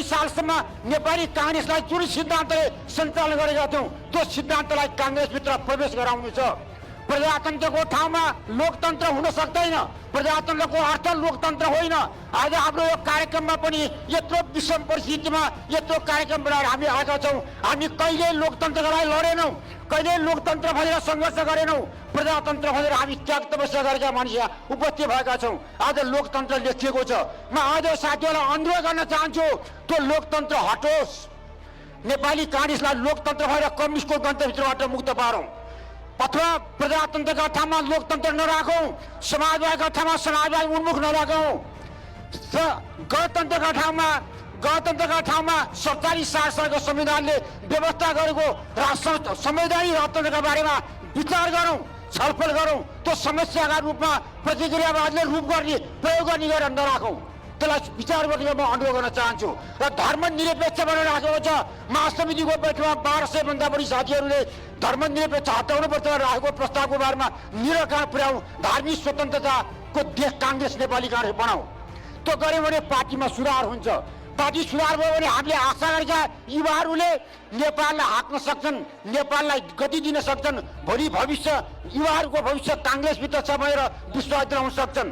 40 सालसम्म नेपाली कांग्रेसलाई जुन सिद्धान्तले सञ्चालन गरेका थियौँ त्यो सिद्धान्तलाई कांग्रेसभित्र प्रवेश गराउनु छ। प्रजातन्त्रको ठाउँमा लोकतन्त्र हुन सक्दैन। प्रजातन्त्रको अर्थ लोकतन्त्र होइन। आज हाम्रो यो कार्यक्रममा पनि यत्रो विषम परिस्थितिमा यत्रो कार्यक्रम बनाएर हामी आएका छौँ। हामी कहिले लोकतन्त्रका लागि लडेनौँ, कहिले लोकतन्त्र भनेर सङ्घर्ष गरेनौँ। प्रजातन्त्र भनेर हामी त्याग तपस्या गरेका मानिस उपस्थित भएका छौँ। आज लोकतन्त्र लेखिएको छ। म आज साथीहरूलाई अनुरोध गर्न चाहन्छु, त्यो लोकतन्त्र हटोस्। नेपाली कांग्रेसलाई लोकतन्त्र भएर कम्युनिस्टको गन्तव्यभित्रबाट मुक्त पारौँ, अथवा प्रजातन्त्रका ठाउँमा लोकतन्त्र नराखौँ, समाजवादका ठाउँमा समाजवाद उन्मुख नराखौँ। गणतन्त्रका ठाउँमा 47 सालको संविधानले व्यवस्था गरेको संवैधानिक लोकतन्त्रका बारेमा विचार गरौँ, छलफल गरौँ। त्यो समस्याका रूपमा प्रतिक्रियावादले रूप गर्ने प्रयोग गर्ने गरेर नराखौँ। त्यसलाई विचार गर्ने म अनुरोध गर्न चाहन्छु। र धर्मनिरपेक्ष भनेर राखेको छ। महासमितिको बैठकमा 1200 भन्दा बढी साथीहरूले धर्मनिरपेक्ष हटाउनुपर्छ राखेको प्रस्तावको बारेमा निराकरण पुर्याउँ। धार्मिक स्वतन्त्रताको देश कांग्रेस नेपाली कांग्रेस बनाऊ। त्यो गऱ्यो भने पार्टीमा सुधार हुन्छ। पार्टी सुधार भयो भने हामीले आशा गरेका युवाहरूले नेपाललाई हाँक्न सक्छन्, नेपाललाई गति दिन सक्छन्। भोलि भविष्य युवाहरूको भविष्य कांग्रेसभित्र छ भनेर विश्वास दिलाउन सक्छन्।